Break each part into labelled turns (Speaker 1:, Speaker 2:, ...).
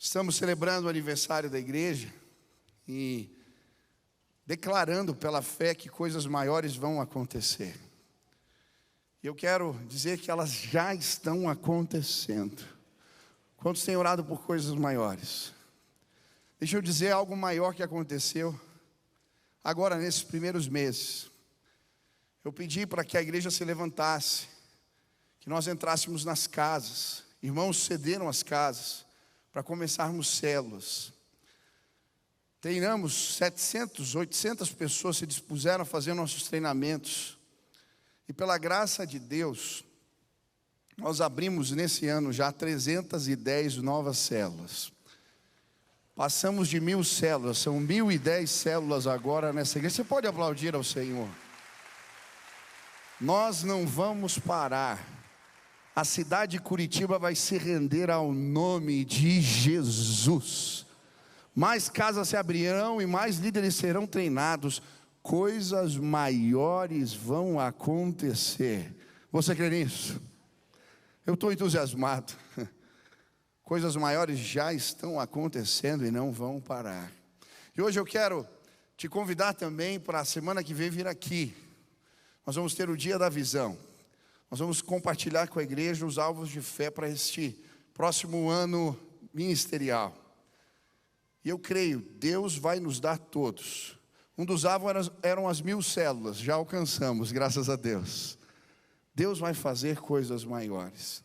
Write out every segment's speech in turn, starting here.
Speaker 1: Estamos celebrando o aniversário da igreja e declarando pela fé que coisas maiores vão acontecer. E eu quero dizer que elas já estão acontecendo. Quantos têm orado por coisas maiores? Deixa eu dizer algo maior que aconteceu agora nesses primeiros meses. Eu pedi para que a igreja se levantasse, que nós entrássemos nas casas. Irmãos cederam as casas para começarmos células. Treinamos 700, 800 pessoas se dispuseram a fazer nossos treinamentos. E pela graça de Deus, nós abrimos nesse ano já 310 novas células. Passamos de 1.000 células, são 1.010 células agora nessa igreja. Você pode aplaudir ao Senhor. Nós não vamos parar. A cidade de Curitiba vai se render ao nome de Jesus. Mais casas se abrirão e mais líderes serão treinados. Coisas maiores vão acontecer. Você crê nisso? Eu estou entusiasmado. Coisas maiores já estão acontecendo e não vão parar. E hoje eu quero te convidar também para a semana que vem vir aqui. Nós vamos ter o Dia da Visão. Nós vamos compartilhar com a igreja os alvos de fé para este próximo ano ministerial. E eu creio, Deus vai nos dar todos. Um dos alvos eram as 1.000 células, já alcançamos, graças a Deus. Deus vai fazer coisas maiores.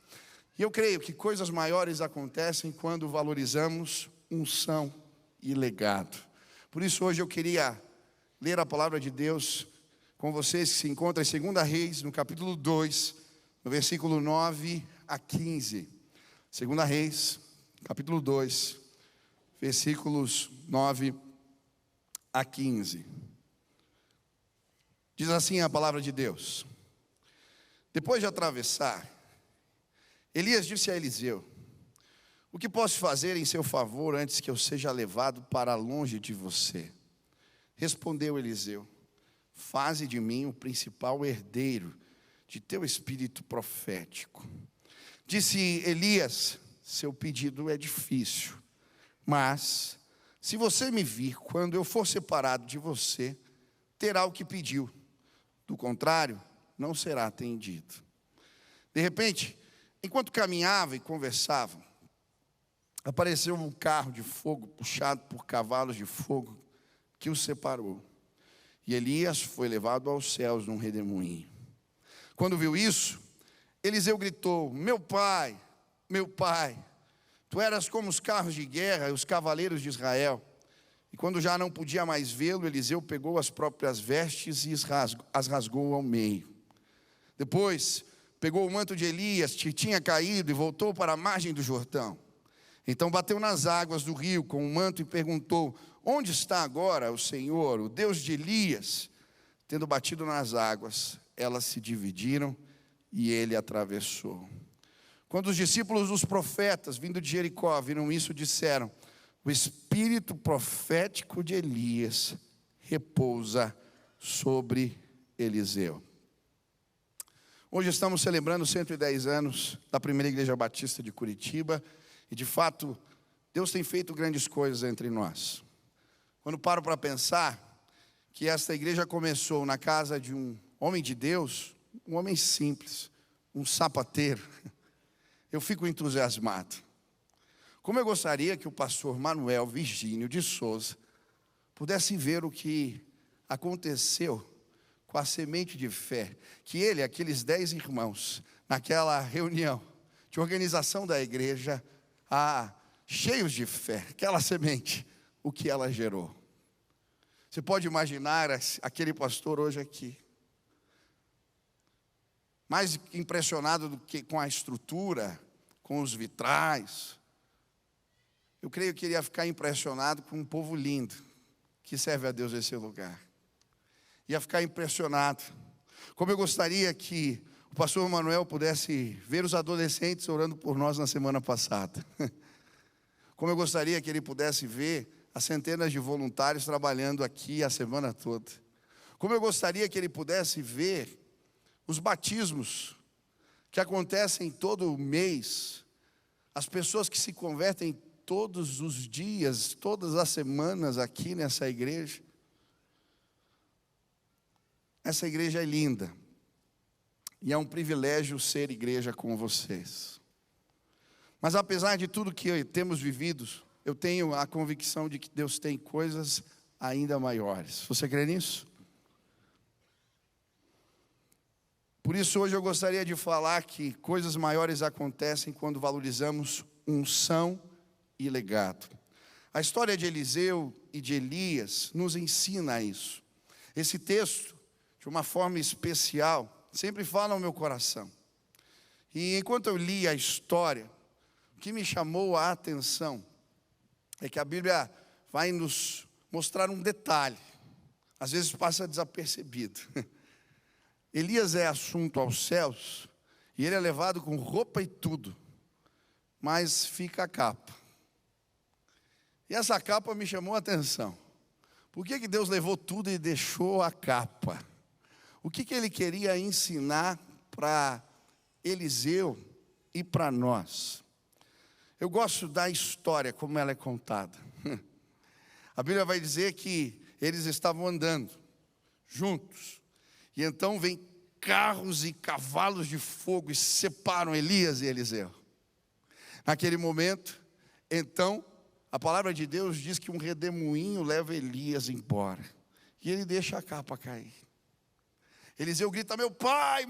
Speaker 1: E eu creio que coisas maiores acontecem quando valorizamos unção e legado. Por isso hoje eu queria ler a palavra de Deus com vocês, que se encontra em 2 Reis, no capítulo 2, no versículo 9 a 15. 2 Reis, capítulo 2, versículos 9 a 15. Diz assim a palavra de Deus: Depois de atravessar, Elias disse a Eliseu: O que posso fazer em seu favor antes que eu seja levado para longe de você? Respondeu Eliseu: Faze de mim o principal herdeiro de teu espírito profético. Disse Elias: Seu pedido é difícil, mas se você me vir quando eu for separado de você, terá o que pediu. Do contrário, não será atendido. De repente, enquanto caminhava e conversavam, apareceu um carro de fogo puxado por cavalos de fogo que os separou. E Elias foi levado aos céus num redemoinho. Quando viu isso, Eliseu gritou: meu pai, tu eras como os carros de guerra e os cavaleiros de Israel. E quando já não podia mais vê-lo, Eliseu pegou as próprias vestes e as rasgou ao meio. Depois, pegou o manto de Elias, que tinha caído, e voltou para a margem do Jordão. Então bateu nas águas do rio com o manto e perguntou: onde está agora o Senhor, o Deus de Elias? Tendo batido nas águas, elas se dividiram e ele atravessou. Quando os discípulos dos profetas, vindo de Jericó, viram isso, disseram: o espírito profético de Elias repousa sobre Eliseu. Hoje estamos celebrando 110 anos da primeira igreja batista de Curitiba. E de fato, Deus tem feito grandes coisas entre nós. Quando paro para pensar que esta igreja começou na casa de um homem de Deus, um homem simples, um sapateiro, eu fico entusiasmado. Como eu gostaria que o pastor Manuel Virgínio de Souza pudesse ver o que aconteceu com a semente de fé, que ele, aqueles 10 irmãos, naquela reunião de organização da igreja, cheios de fé, aquela semente, o que ela gerou. Você pode imaginar aquele pastor hoje aqui, mais impressionado do que com a estrutura, com os vitrais. Eu creio que ele ia ficar impressionado com um povo lindo, que serve a Deus nesse lugar. Ia ficar impressionado. Como eu gostaria que o pastor Manuel pudesse ver os adolescentes orando por nós na semana passada. Como eu gostaria que ele pudesse ver as centenas de voluntários trabalhando aqui a semana toda. Como eu gostaria que ele pudesse ver os batismos que acontecem todo mês, as pessoas que se convertem todos os dias, todas as semanas aqui nessa igreja. Essa igreja é linda. E é um privilégio ser igreja com vocês. Mas apesar de tudo que temos vivido, eu tenho a convicção de que Deus tem coisas ainda maiores. Você crê nisso? Por isso hoje eu gostaria de falar que coisas maiores acontecem quando valorizamos unção e legado. A história de Eliseu e de Elias nos ensina isso. Esse texto, de uma forma especial, sempre fala ao meu coração. E enquanto eu li a história, o que me chamou a atenção é que a Bíblia vai nos mostrar um detalhe, às vezes passa desapercebido. Elias é assunto aos céus, e ele é levado com roupa e tudo, mas fica a capa. E essa capa me chamou a atenção. Por que Deus levou tudo e deixou a capa? O que ele queria ensinar para Eliseu e para nós? Eu gosto da história, como ela é contada. A Bíblia vai dizer que eles estavam andando juntos. E então vem carros e cavalos de fogo e separam Elias e Eliseu. Naquele momento, então, a palavra de Deus diz que um redemoinho leva Elias embora. E ele deixa a capa cair. Eliseu grita: meu pai,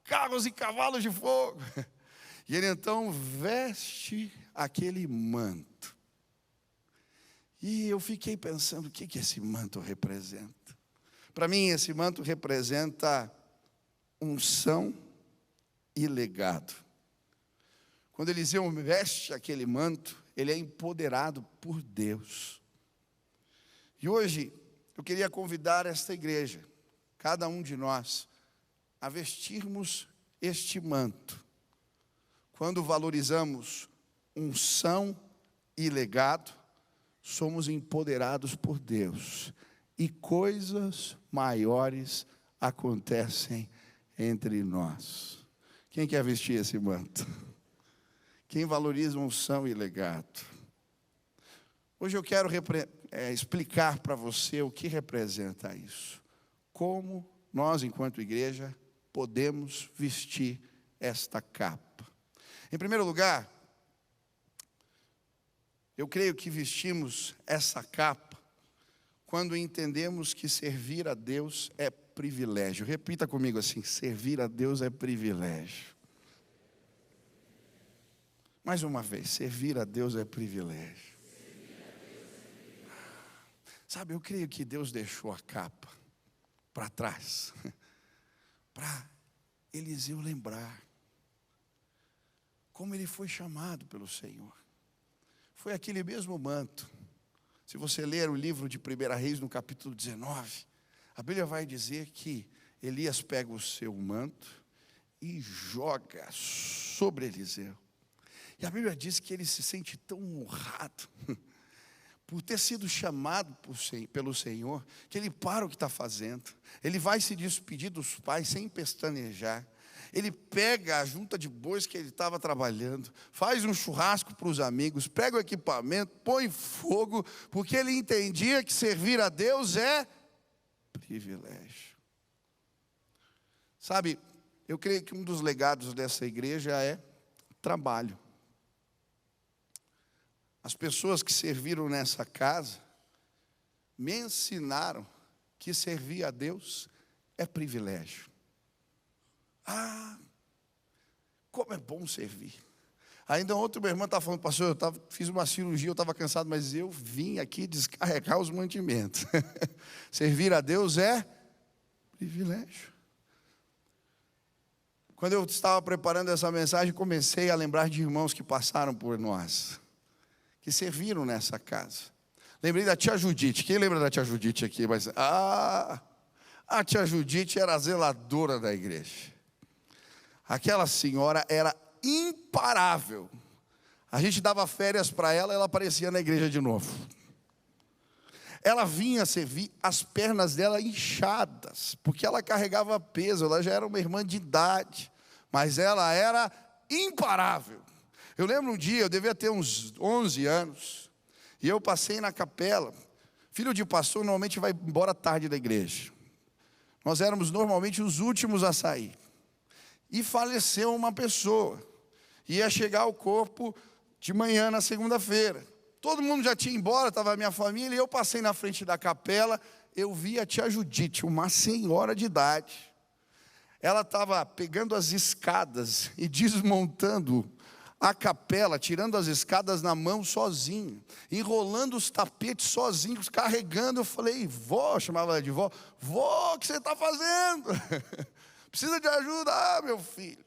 Speaker 1: carros e cavalos de fogo. E ele então veste aquele manto. E eu fiquei pensando, o que esse manto representa? Para mim, esse manto representa unção e legado. Quando Eliseu veste aquele manto, ele é empoderado por Deus. E hoje, eu queria convidar esta igreja, cada um de nós, a vestirmos este manto. Quando valorizamos unção e legado, somos empoderados por Deus. E coisas maiores acontecem entre nós. Quem quer vestir esse manto? Quem valoriza unção e legado? Hoje eu quero explicar para você o que representa isso. Como nós, enquanto igreja, podemos vestir esta capa. Em primeiro lugar, eu creio que vestimos essa capa quando entendemos que servir a Deus é privilégio. Repita comigo assim: servir a Deus é privilégio. Mais uma vez, servir a Deus é privilégio. Sabe, eu creio que Deus deixou a capa para trás, para Eliseu lembrar como ele foi chamado pelo Senhor. Foi aquele mesmo manto. Se você ler o livro de 1 Reis, no capítulo 19, a Bíblia vai dizer que Elias pega o seu manto e joga sobre Eliseu. E a Bíblia diz que ele se sente tão honrado por ter sido chamado pelo Senhor, que ele para o que está fazendo. Ele vai se despedir dos pais sem pestanejar. Ele pega a junta de bois que ele estava trabalhando, faz um churrasco para os amigos, pega o equipamento, põe fogo, porque ele entendia que servir a Deus é privilégio. Sabe, eu creio que um dos legados dessa igreja é trabalho. As pessoas que serviram nessa casa me ensinaram que servir a Deus é privilégio. Ah, como é bom servir. Ainda ontem minha irmã estava falando: pastor, fiz uma cirurgia, eu estava cansado, mas eu vim aqui descarregar os mantimentos. Servir a Deus é privilégio. Quando eu estava preparando essa mensagem, comecei a lembrar de irmãos que passaram por nós, que serviram nessa casa. Lembrei da tia Judite. Quem lembra da tia Judite aqui? A tia Judite era a zeladora da igreja. Aquela senhora era imparável. A gente dava férias para ela, ela aparecia na igreja de novo. Ela vinha servir, as pernas dela inchadas, porque ela carregava peso, ela já era uma irmã de idade, mas ela era imparável. Eu lembro um dia, eu devia ter uns 11 anos, e eu passei na capela. Filho de pastor normalmente vai embora tarde da igreja. Nós éramos normalmente os últimos a sair. E faleceu uma pessoa. Ia chegar o corpo de manhã na segunda-feira. Todo mundo já tinha ido embora, estava a minha família, e eu passei na frente da capela. Eu vi a tia Judite, uma senhora de idade. Ela estava pegando as escadas e desmontando a capela, tirando as escadas na mão sozinho, enrolando os tapetes sozinhos, carregando. Eu falei, vó, chamava ela de vó, vó, o que você está fazendo? Precisa de ajuda? Ah, meu filho,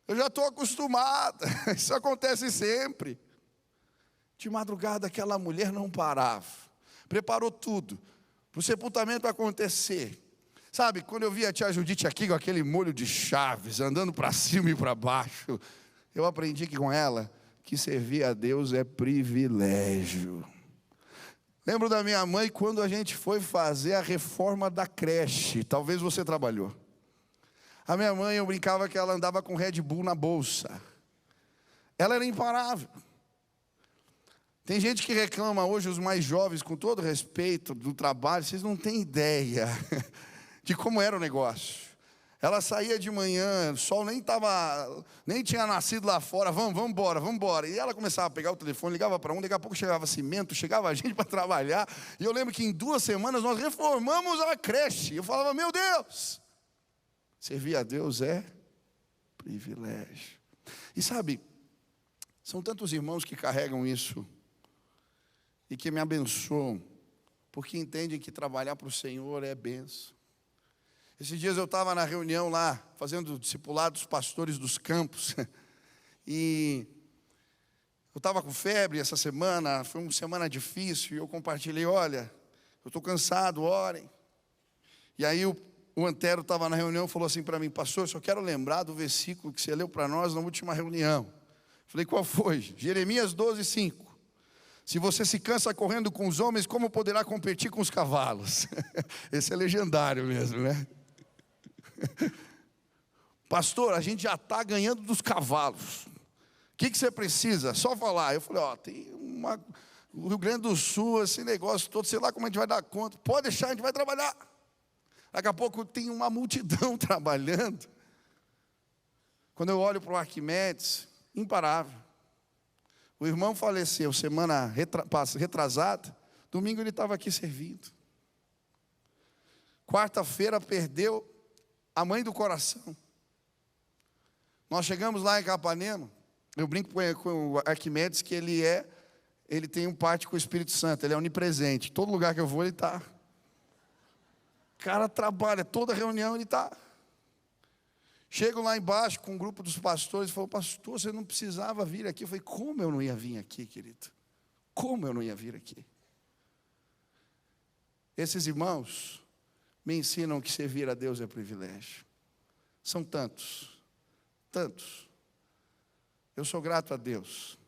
Speaker 1: eu já estou acostumada, isso acontece sempre. De madrugada aquela mulher não parava, preparou tudo para o sepultamento acontecer. Sabe, quando eu vi a tia Judite aqui com aquele molho de chaves, andando para cima e para baixo, eu aprendi que com ela, que servir a Deus é privilégio. Lembro da minha mãe quando a gente foi fazer a reforma da creche, talvez você trabalhou. A minha mãe, eu brincava que ela andava com Red Bull na bolsa. Ela era imparável. Tem gente que reclama hoje, os mais jovens, com todo respeito do trabalho, vocês não têm ideia de como era o negócio. Ela saía de manhã, o sol nem tinha nascido lá fora, vamos embora. E ela começava a pegar o telefone, ligava para um, daqui a pouco chegava cimento, chegava a gente para trabalhar. E eu lembro que em 2 semanas nós reformamos a creche. Eu falava, meu Deus, servir a Deus é privilégio. E sabe, são tantos irmãos que carregam isso e que me abençoam, porque entendem que trabalhar para o Senhor é bênção. Esses dias eu estava na reunião lá, fazendo discipulado dos pastores dos campos, e eu estava com febre essa semana, foi uma semana difícil, e eu compartilhei, olha, eu estou cansado, orem. E aí o Antero estava na reunião e falou assim para mim, pastor, só quero lembrar do versículo que você leu para nós na última reunião. Falei, qual foi? Jeremias 12:5. Se você se cansa correndo com os homens, como poderá competir com os cavalos? Esse é legendário mesmo, né? Pastor, a gente já está ganhando dos cavalos. O que você precisa? Só falar. Eu falei, o Rio Grande do Sul, esse negócio todo, sei lá como a gente vai dar conta. Pode deixar, a gente vai trabalhar. Daqui a pouco tem uma multidão trabalhando. Quando eu olho para o Arquimedes, imparável. O irmão faleceu semana retrasada, domingo ele estava aqui servindo. Quarta-feira perdeu a mãe do coração. Nós chegamos lá em Capanema, eu brinco com o Arquimedes que ele tem um parte com o Espírito Santo, ele é onipresente, todo lugar que eu vou ele está. O cara trabalha, toda reunião ele está. Chego lá embaixo com um grupo dos pastores e falo, pastor, você não precisava vir aqui. Eu falei, como eu não ia vir aqui, querido? Como eu não ia vir aqui? Esses irmãos me ensinam que servir a Deus é privilégio. São tantos. Eu sou grato a Deus.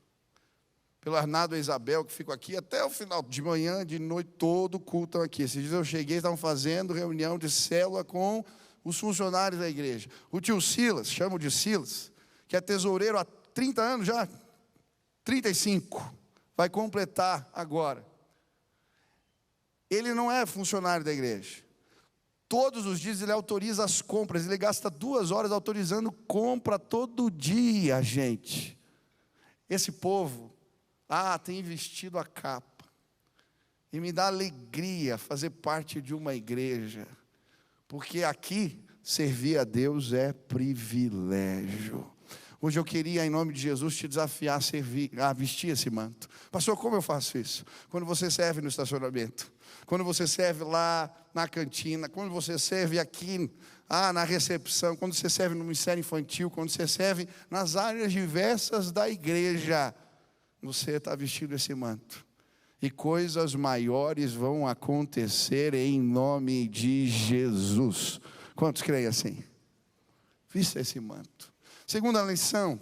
Speaker 1: Pelo Arnaldo e Isabel, que ficam aqui até o final, de manhã, de noite, todo culto aqui. Esses dias eu cheguei, estavam fazendo reunião de célula com os funcionários da igreja. O tio Silas, chamo de Silas, que é tesoureiro há 30 anos já, 35, vai completar agora. Ele não é funcionário da igreja. Todos os dias ele autoriza as compras, ele gasta 2 horas autorizando compra todo dia, gente. Esse povo, tem vestido a capa. E me dá alegria fazer parte de uma igreja. Porque aqui, servir a Deus é privilégio. Hoje eu queria, em nome de Jesus, te desafiar a vestir esse manto. Pastor, como eu faço isso? Quando você serve no estacionamento, quando você serve lá na cantina, quando você serve aqui na recepção, quando você serve no ministério infantil, quando você serve nas áreas diversas da igreja, você está vestido esse manto. E coisas maiores vão acontecer em nome de Jesus. Quantos creem assim? Vista esse manto. Segunda lição,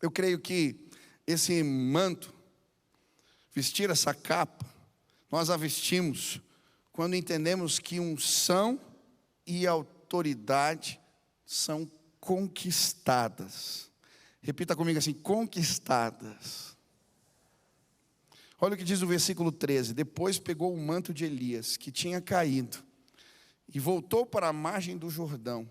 Speaker 1: eu creio que esse manto, vestir essa capa, nós a vestimos quando entendemos que unção e autoridade são conquistadas. Repita comigo assim: conquistadas. Olha o que diz o versículo 13. Depois pegou o manto de Elias, que tinha caído, e voltou para a margem do Jordão.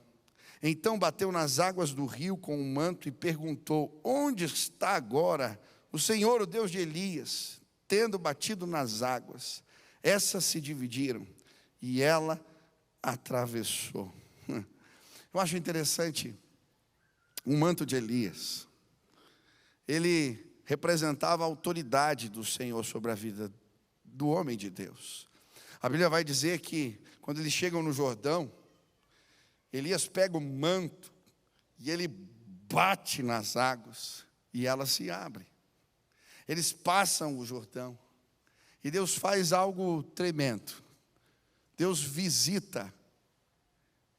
Speaker 1: Então bateu nas águas do rio com o manto e perguntou: onde está agora o Senhor, o Deus de Elias? Tendo batido nas águas, essas se dividiram e ela atravessou. Eu acho interessante o manto de Elias. Ele representava a autoridade do Senhor sobre a vida do homem de Deus. A Bíblia vai dizer que quando eles chegam no Jordão, Elias pega o manto e ele bate nas águas e elas se abrem. Eles passam o Jordão e Deus faz algo tremendo. Deus visita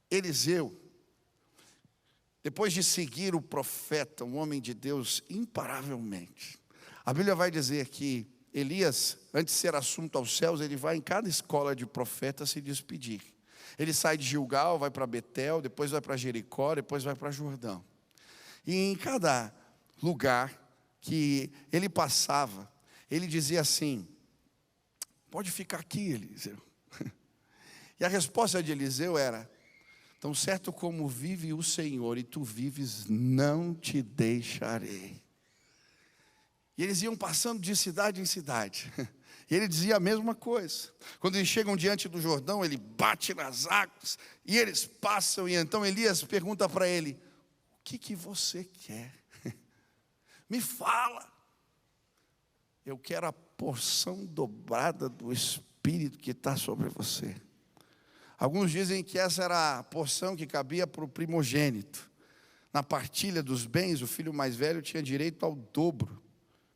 Speaker 1: Eliseu. Depois de seguir o profeta, um homem de Deus, imparavelmente. A Bíblia vai dizer que Elias, antes de ser assunto aos céus, ele vai em cada escola de profeta se despedir. Ele sai de Gilgal, vai para Betel, depois vai para Jericó, depois vai para Jordão. E em cada lugar que ele passava, ele dizia assim: pode ficar aqui, Eliseu. E a resposta de Eliseu era: tão certo como vive o Senhor e tu vives, não te deixarei. E eles iam passando de cidade em cidade. E ele dizia a mesma coisa. Quando eles chegam diante do Jordão, ele bate nas águas e eles passam. E então Elias pergunta para ele: o que você quer? Me fala. Eu quero a porção dobrada do Espírito que está sobre você. Alguns dizem que essa era a porção que cabia para o primogênito. Na partilha dos bens, o filho mais velho tinha direito ao dobro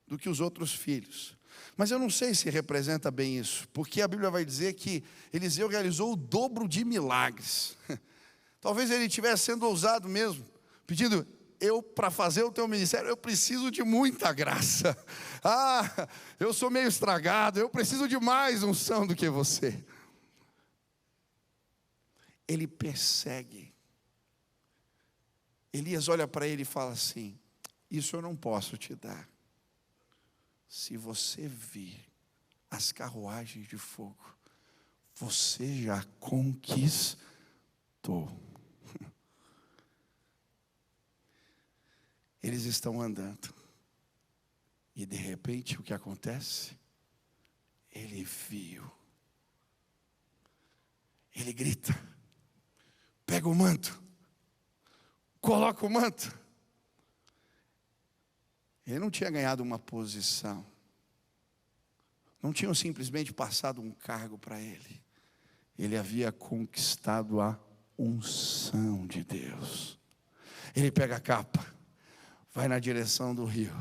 Speaker 1: do que os outros filhos. Mas eu não sei se representa bem isso, porque a Bíblia vai dizer que Eliseu realizou o dobro de milagres. Talvez ele estivesse sendo ousado mesmo, pedindo: para fazer o teu ministério, eu preciso de muita graça. Eu sou meio estragado, eu preciso de mais unção do que você. Ele persegue. Elias olha para ele e fala assim: isso eu não posso te dar. Se você vir as carruagens de fogo, você já conquistou. Eles estão andando. E de repente o que acontece? Ele viu. Ele grita: pega o manto, coloca o manto. Ele não tinha ganhado uma posição, não tinham simplesmente passado um cargo para ele. Ele havia conquistado a unção de Deus. Ele pega a capa, vai na direção do rio,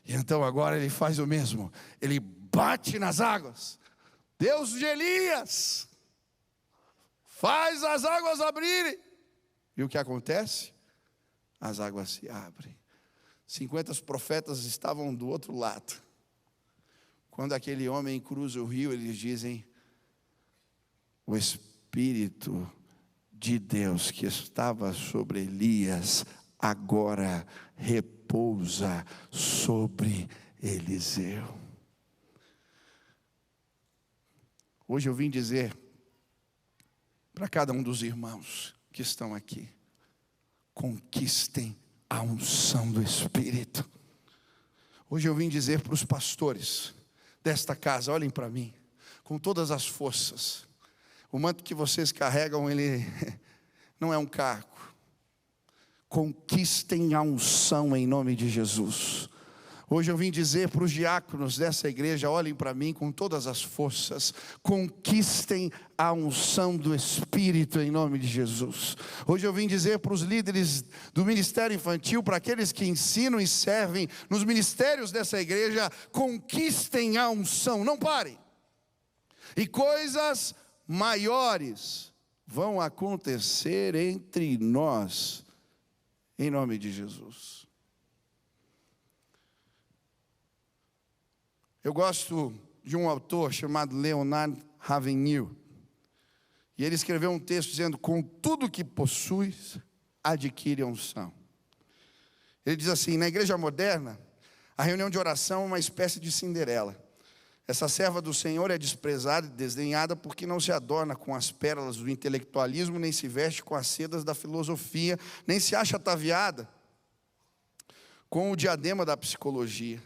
Speaker 1: e então agora ele faz o mesmo. Ele bate nas águas. Deus de Elias, faz as águas abrirem. E o que acontece? As águas se abrem. 50 profetas estavam do outro lado. Quando aquele homem cruza o rio, eles dizem: o Espírito de Deus que estava sobre Elias, agora repousa sobre Eliseu. Hoje eu vim dizer para cada um dos irmãos que estão aqui: conquistem a unção do Espírito. Hoje eu vim dizer para os pastores desta casa: olhem para mim com todas as forças. O manto que vocês carregam, ele não é um cargo. Conquistem a unção em nome de Jesus. Hoje eu vim dizer para os diáconos dessa igreja: olhem para mim com todas as forças, conquistem a unção do Espírito em nome de Jesus. Hoje eu vim dizer para os líderes do ministério infantil, para aqueles que ensinam e servem nos ministérios dessa igreja: conquistem a unção, não parem. E coisas maiores vão acontecer entre nós, em nome de Jesus. Eu gosto de um autor chamado Leonard Ravenhill. E ele escreveu um texto dizendo: com tudo que possuis, adquire a unção. Ele diz assim: na igreja moderna, a reunião de oração é uma espécie de Cinderela. Essa serva do Senhor é desprezada e desdenhada porque não se adorna com as pérolas do intelectualismo, nem se veste com as sedas da filosofia, nem se acha ataviada com o diadema da psicologia,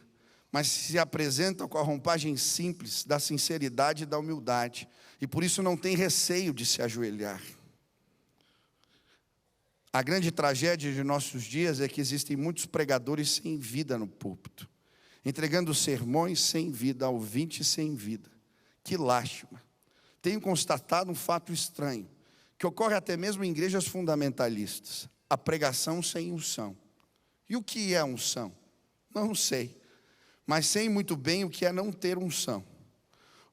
Speaker 1: mas se apresenta com a roupagem simples da sinceridade e da humildade, e por isso não tem receio de se ajoelhar. A grande tragédia de nossos dias é que existem muitos pregadores sem vida no púlpito, entregando sermões sem vida, ouvintes sem vida. Que lástima. Tenho constatado um fato estranho, que ocorre até mesmo em igrejas fundamentalistas: a pregação sem unção. E o que é unção? Não sei, mas sei muito bem o que é não ter unção.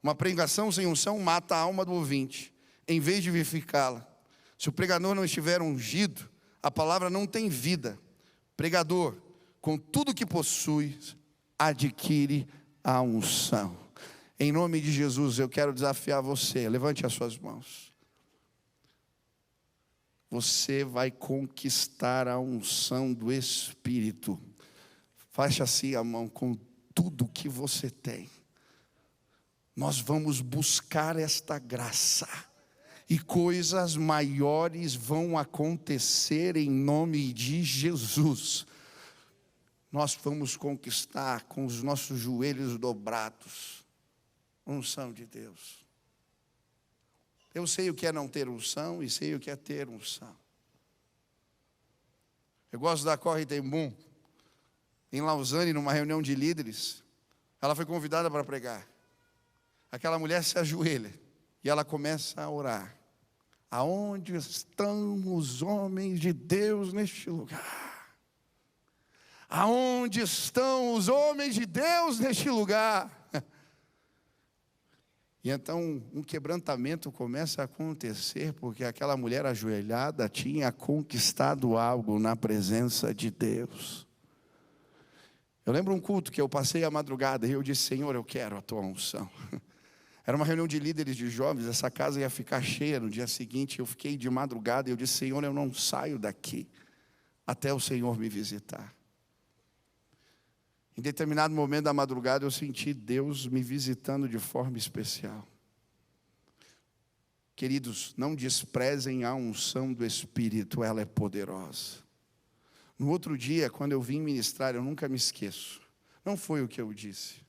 Speaker 1: Uma pregação sem unção mata a alma do ouvinte, em vez de vivificá-la. Se o pregador não estiver ungido, a palavra não tem vida. Pregador, com tudo que possui, adquire a unção. Em nome de Jesus, eu quero desafiar você. Levante as suas mãos. Você vai conquistar a unção do Espírito. Feche assim a mão com tudo que você tem. Nós vamos buscar esta graça. E coisas maiores vão acontecer em nome de Jesus. Nós vamos conquistar com os nossos joelhos dobrados a unção de Deus. Eu sei o que é não ter unção e sei o que é ter unção. Eu gosto da Corrie ten Boom, em Lausanne, numa reunião de líderes. Ela foi convidada para pregar. Aquela mulher se ajoelha e ela começa a orar. Aonde estão os homens de Deus neste lugar? Aonde estão os homens de Deus neste lugar? E então um quebrantamento começa a acontecer, porque aquela mulher ajoelhada tinha conquistado algo na presença de Deus. Eu lembro um culto que eu passei a madrugada e eu disse: Senhor, eu quero a tua unção. Era uma reunião de líderes de jovens, essa casa ia ficar cheia no dia seguinte. Eu fiquei de madrugada e eu disse: Senhor, eu não saio daqui até o Senhor me visitar. Em determinado momento da madrugada eu senti Deus me visitando de forma especial. Queridos, não desprezem a unção do Espírito, ela é poderosa. No outro dia, quando eu vim ministrar, eu nunca me esqueço, não foi o que eu disse.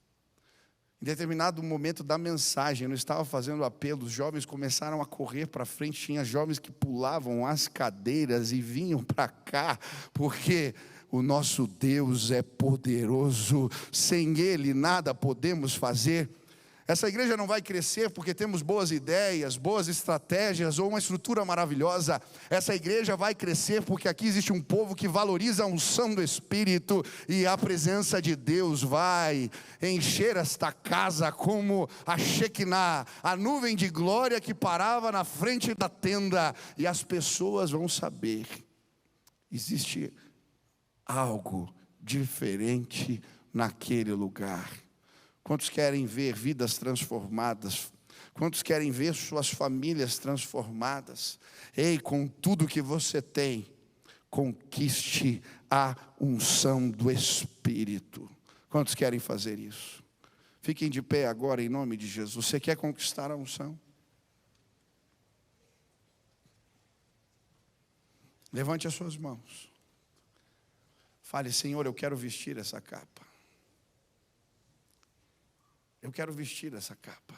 Speaker 1: Em determinado momento da mensagem, eu não estava fazendo apelo, os jovens começaram a correr para frente, tinha jovens que pulavam as cadeiras e vinham para cá, porque o nosso Deus é poderoso, sem Ele nada podemos fazer. Essa igreja não vai crescer porque temos boas ideias, boas estratégias ou uma estrutura maravilhosa. Essa igreja vai crescer porque aqui existe um povo que valoriza a unção do Espírito, e a presença de Deus vai encher esta casa como a Shekinah, a nuvem de glória que parava na frente da tenda, e as pessoas vão saber: existe algo diferente naquele lugar. Quantos querem ver vidas transformadas? Quantos querem ver suas famílias transformadas? Ei, com tudo que você tem, conquiste a unção do Espírito. Quantos querem fazer isso? Fiquem de pé agora em nome de Jesus. Você quer conquistar a unção? Levante as suas mãos. Fale: Senhor, eu quero vestir essa capa. Eu quero vestir essa capa.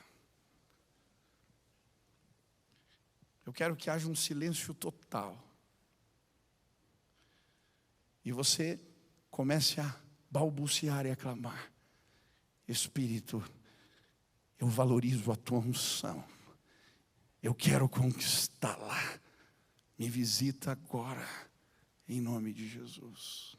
Speaker 1: Eu quero que haja um silêncio total. E você comece a balbuciar e a clamar: Espírito, eu valorizo a tua unção. Eu quero conquistá-la. Me visita agora, em nome de Jesus.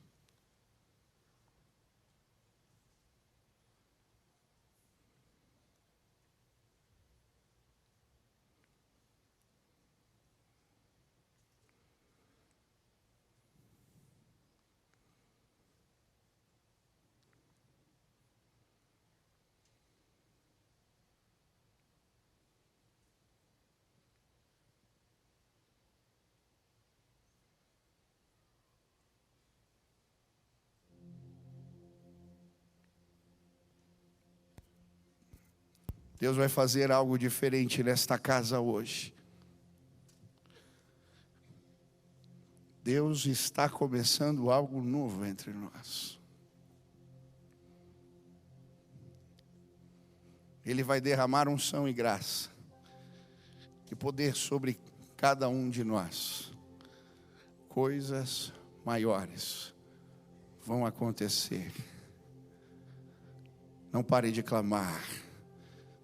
Speaker 1: Deus vai fazer algo diferente nesta casa hoje. Deus está começando algo novo entre nós. Ele vai derramar unção e graça e poder sobre cada um de nós. Coisas maiores vão acontecer. Não pare de clamar.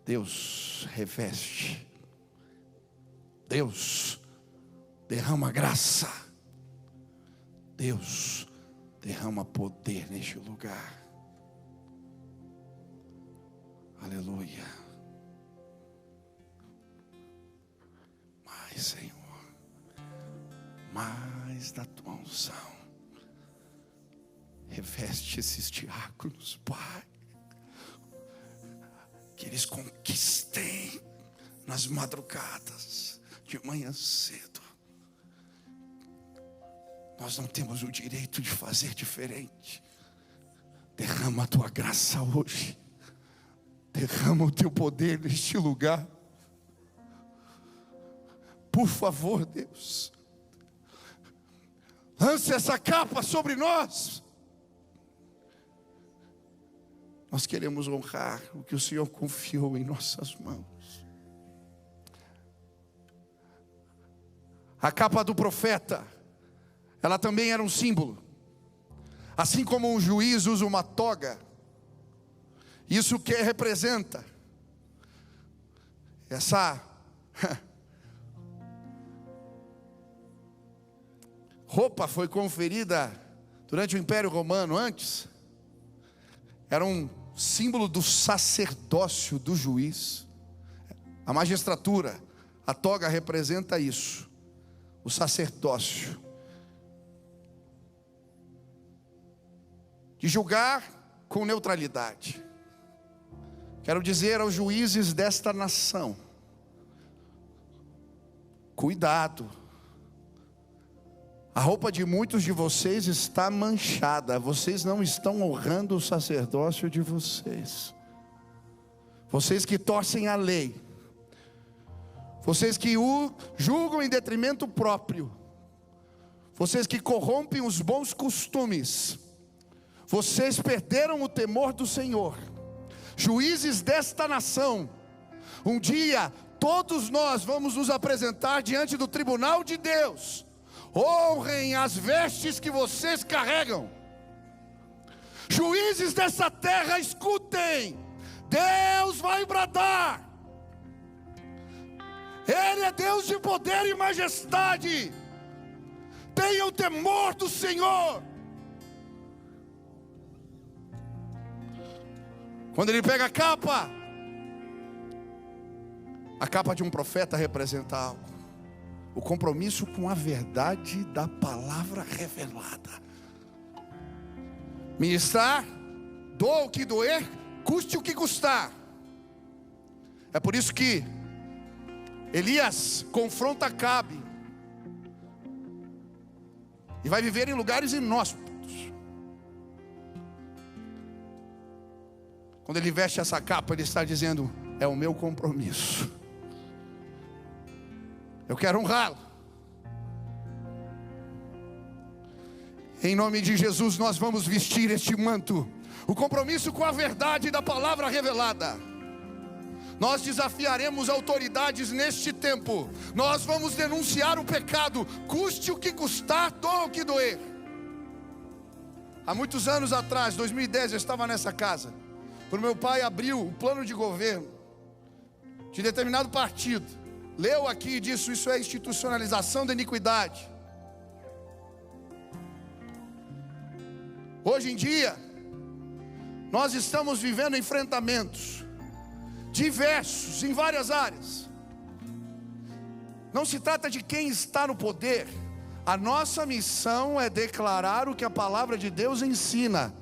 Speaker 1: Deus reveste. Deus derrama graça. Deus derrama poder neste lugar. Aleluia. Mais, Senhor, mais da tua unção. Reveste esses diáconos, Pai, que eles conquistem nas madrugadas, de manhã cedo. Nós não temos o direito de fazer diferente. Derrama a tua graça hoje. Derrama o teu poder neste lugar. Por favor, Deus, lance essa capa sobre nós. Nós queremos honrar o que o Senhor confiou em nossas mãos. A capa do profeta, ela também era um símbolo. Assim como um juiz usa uma toga, isso que representa essa roupa foi conferida durante o Império Romano. Antes era um símbolo do sacerdócio do juiz. A magistratura, a toga representa isso, o sacerdócio, de julgar com neutralidade. Quero dizer aos juízes desta nação: cuidado, a roupa de muitos de vocês está manchada. Vocês não estão honrando o sacerdócio de vocês. Vocês que torcem a lei, vocês que o julgam em detrimento próprio, vocês que corrompem os bons costumes, vocês perderam o temor do Senhor. Juízes desta nação, um dia todos nós vamos nos apresentar diante do tribunal de Deus. Honrem as vestes que vocês carregam. Juízes dessa terra, escutem. Deus vai bradar. Ele é Deus de poder e majestade. Tenham temor do Senhor. Quando ele pega a capa de um profeta representa algo. O compromisso com a verdade da palavra revelada. Ministrar, doa o que doer, custe o que custar. É por isso que Elias confronta Acabe e vai viver em lugares inóspitos. Quando ele veste essa capa, ele está dizendo: é o meu compromisso. Eu quero honrá-lo. Em nome de Jesus, nós vamos vestir este manto, o compromisso com a verdade da palavra revelada. Nós desafiaremos autoridades neste tempo. Nós vamos denunciar o pecado, custe o que custar, doa o que doer. Há muitos anos atrás, 2010, eu estava nessa casa, quando meu pai abriu o plano de governo de determinado partido. Leu aqui e disse: isso é institucionalização da iniquidade. Hoje em dia, nós estamos vivendo enfrentamentos diversos em várias áreas. Não se trata de quem está no poder. A nossa missão é declarar o que a palavra de Deus ensina.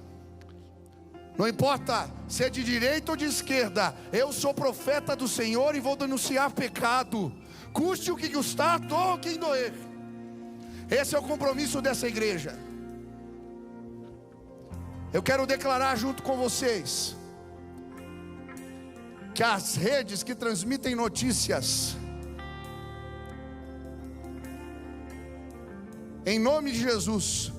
Speaker 1: Não importa se é de direita ou de esquerda, eu sou profeta do Senhor e vou denunciar pecado. Custe o que custar, doa quem doer. Esse é o compromisso dessa igreja. Eu quero declarar junto com vocês que as redes que transmitem notícias, em nome de Jesus,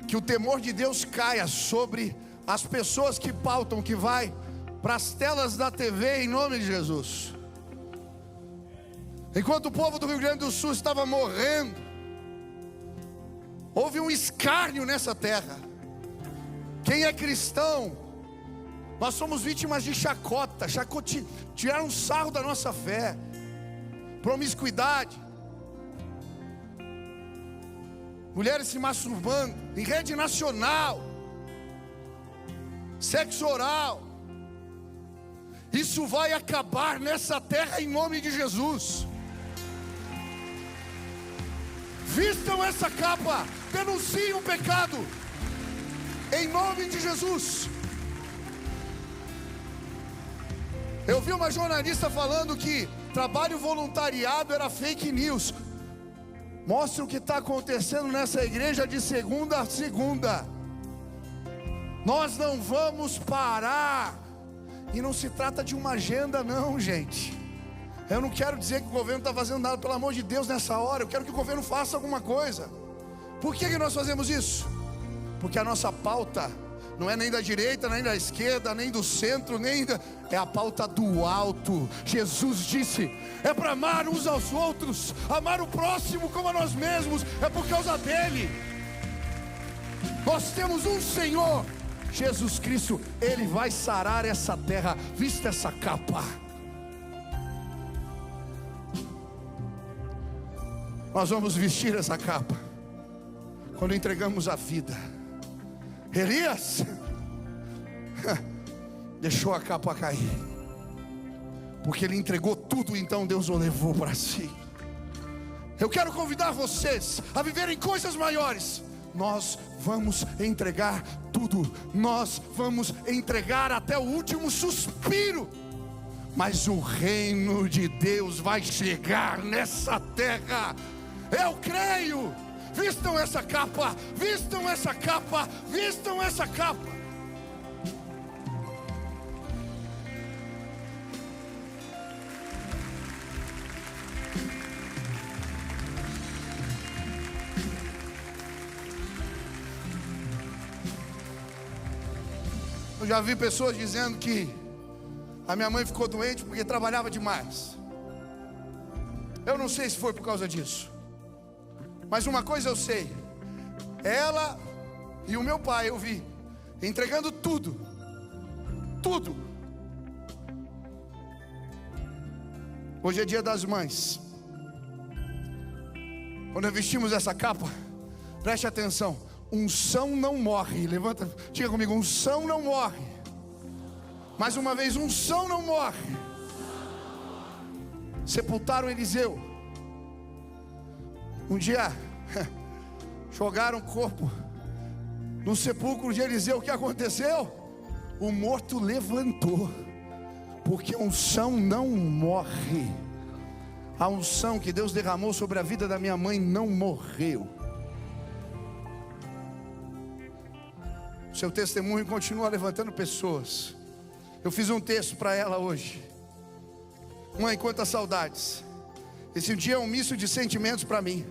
Speaker 1: que o temor de Deus caia sobre as pessoas que pautam, que vai para as telas da TV, em nome de Jesus. Enquanto o povo do Rio Grande do Sul estava morrendo, houve um escárnio nessa terra. Quem é cristão, nós somos vítimas de chacota, tiraram um sarro da nossa fé, promiscuidade, mulheres se masturbando em rede nacional, sexo oral. Isso vai acabar nessa terra em nome de Jesus. Vistam essa capa, denunciem o pecado em nome de Jesus. Eu vi uma jornalista falando que trabalho voluntariado era fake news. Mostre o que está acontecendo nessa igreja de segunda a segunda. Nós não vamos parar. E não se trata de uma agenda não, gente. Eu não quero dizer que o governo está fazendo nada, pelo amor de Deus, nessa hora. Eu quero que o governo faça alguma coisa. Por que nós fazemos isso? Porque a nossa pauta não é nem da direita, nem da esquerda, nem do centro, é a pauta do alto. Jesus disse, é para amar uns aos outros, amar o próximo como a nós mesmos. É por causa dele. Nós temos um Senhor, Jesus Cristo. Ele vai sarar essa terra. Vista essa capa. Nós vamos vestir essa capa quando entregamos a vida. Elias deixou a capa cair, porque ele entregou tudo, então Deus o levou para si. Eu quero convidar vocês a viverem coisas maiores. Nós vamos entregar tudo, nós vamos entregar até o último suspiro, mas o reino de Deus vai chegar nessa terra. Eu creio. Vistam essa capa, vistam essa capa, vistam essa capa. Eu já vi pessoas dizendo que a minha mãe ficou doente porque trabalhava demais. Eu não sei se foi por causa disso, mas uma coisa eu sei: ela e o meu pai, eu vi entregando tudo. Hoje é dia das mães. Quando vestimos essa capa, preste atenção: unção não morre. Levanta, diga comigo: unção não morre. Mais uma vez: unção não morre. Sepultaram Eliseu. Um dia jogaram o corpo no sepulcro de Eliseu. O que aconteceu? O morto levantou, porque a unção não morre. A unção que Deus derramou sobre a vida da minha mãe não morreu. O seu testemunho continua levantando pessoas. Eu fiz um texto para ela hoje. Mãe, quantas saudades. Esse dia é um misto de sentimentos para mim.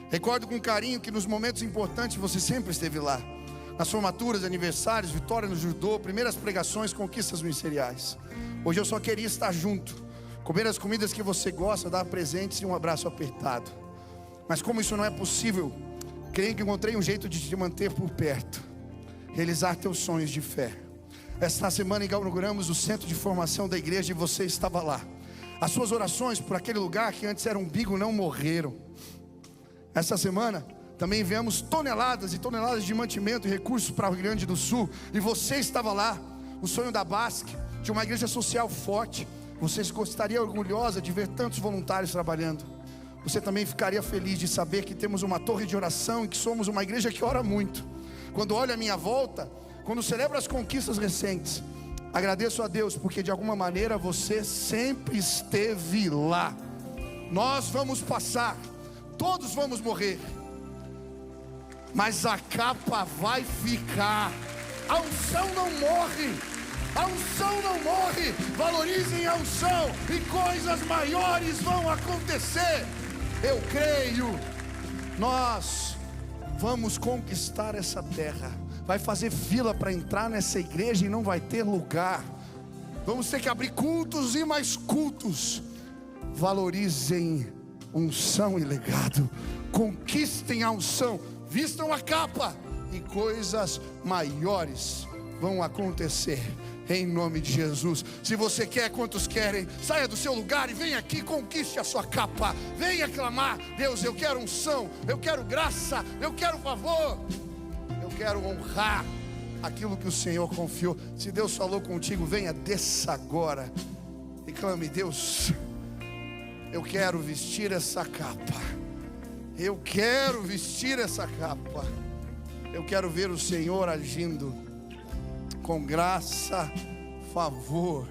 Speaker 1: Recordo com carinho que nos momentos importantes você sempre esteve lá. Nas formaturas, aniversários, vitória no judô, primeiras pregações, conquistas ministeriais. Hoje eu só queria estar junto, comer as comidas que você gosta, dar presentes e um abraço apertado. Mas como isso não é possível, creio que encontrei um jeito de te manter por perto. Realizar teus sonhos de fé. Esta semana inauguramos o centro de formação da igreja e você estava lá. As suas orações por aquele lugar que antes era um umbigo não morreram. Essa semana também enviamos toneladas e toneladas de mantimento e recursos para o Rio Grande do Sul, e você estava lá. O sonho da Basque, de uma igreja social forte. Você gostaria orgulhosa de ver tantos voluntários trabalhando. Você também ficaria feliz de saber que temos uma torre de oração e que somos uma igreja que ora muito. Quando olho à minha volta, quando celebro as conquistas recentes, agradeço a Deus porque de alguma maneira você sempre esteve lá. Nós vamos passar, todos vamos morrer, mas a capa vai ficar. A unção não morre. A unção não morre. Valorizem a unção e coisas maiores vão acontecer. Eu creio. Nós vamos conquistar essa terra. Vai fazer fila para entrar nessa igreja e não vai ter lugar. Vamos ter que abrir cultos e mais cultos. Valorizem unção e legado. Conquistem a unção. Vistam a capa e coisas maiores vão acontecer em nome de Jesus. Se você quer, quantos querem, saia do seu lugar e venha aqui, conquiste a sua capa. Venha clamar: Deus, eu quero unção, eu quero graça, eu quero favor, eu quero honrar aquilo que o Senhor confiou. Se Deus falou contigo, venha, desça agora e clame: Deus, eu quero vestir essa capa. Eu quero vestir essa capa. Eu quero ver o Senhor agindo com graça, favor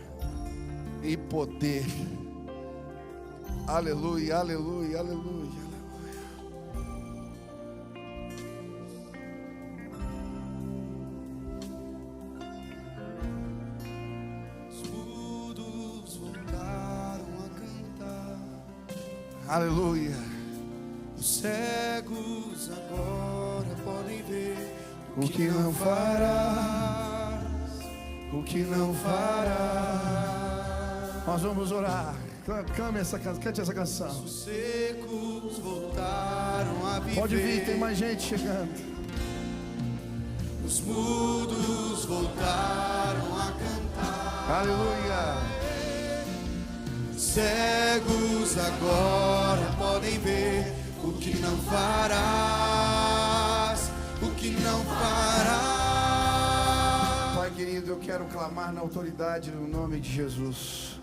Speaker 1: e poder. Aleluia, aleluia, aleluia, aleluia.
Speaker 2: Os mudos voltaram a cantar.
Speaker 1: Aleluia.
Speaker 2: Os cegos agora podem ver
Speaker 1: O que não fará,
Speaker 2: o que não fará.
Speaker 1: nós vamos orar. Cante essa canção.
Speaker 2: Os secos voltaram a viver.
Speaker 1: Pode vir, tem mais gente chegando.
Speaker 2: Os mudos voltaram a cantar.
Speaker 1: Aleluia.
Speaker 2: Cegos agora podem ver o que não farás, o que não farás.
Speaker 1: Pai querido, eu quero clamar na autoridade no nome de Jesus.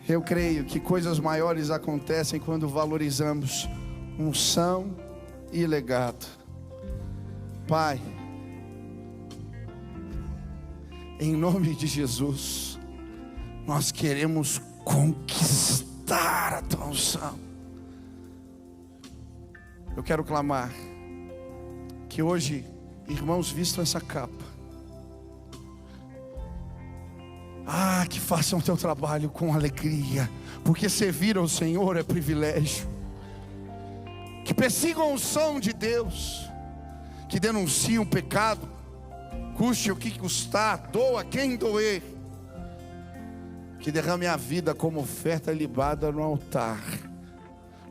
Speaker 1: Eu creio que coisas maiores acontecem quando valorizamos unção e legado. Pai, em nome de Jesus, nós queremos conquistar a tua unção. Eu quero clamar que hoje irmãos vistam essa capa. Que façam o teu trabalho com alegria, porque servir ao Senhor é privilégio. Que persigam a unção de Deus, que denunciem o pecado, custe o que custar, doa quem doer. Que derrame a vida como oferta libada no altar.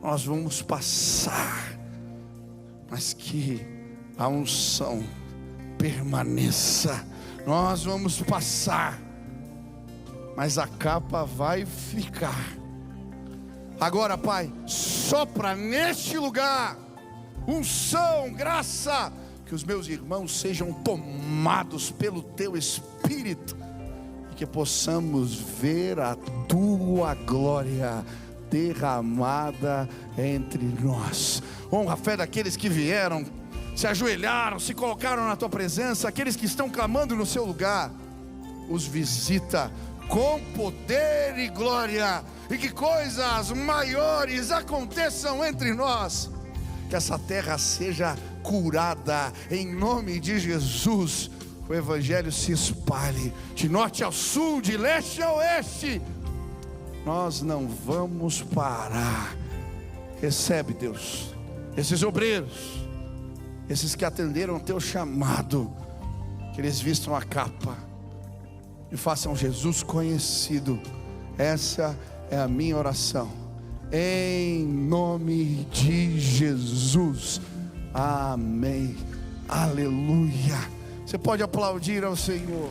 Speaker 1: Nós vamos passar, mas que a unção permaneça. Nós vamos passar, mas a capa vai ficar. Agora, Pai, sopra neste lugar unção, graça, que os meus irmãos sejam tomados pelo Teu Espírito, e que possamos ver a Tua glória derramada entre nós. Honra a fé daqueles que vieram, se ajoelharam, se colocaram na Tua presença, aqueles que estão clamando no Seu lugar. Os visita com poder e glória, e que coisas maiores aconteçam entre nós. Que essa terra seja curada em nome de Jesus. O Evangelho se espalhe de norte ao sul, de leste a oeste. Nós não vamos parar. Recebe, Deus, esses obreiros, esses que atenderam o Teu chamado, que eles vistam a capa e façam Jesus conhecido. Essa é a minha oração, em nome de Jesus. Amém. Aleluia. Você pode aplaudir ao Senhor.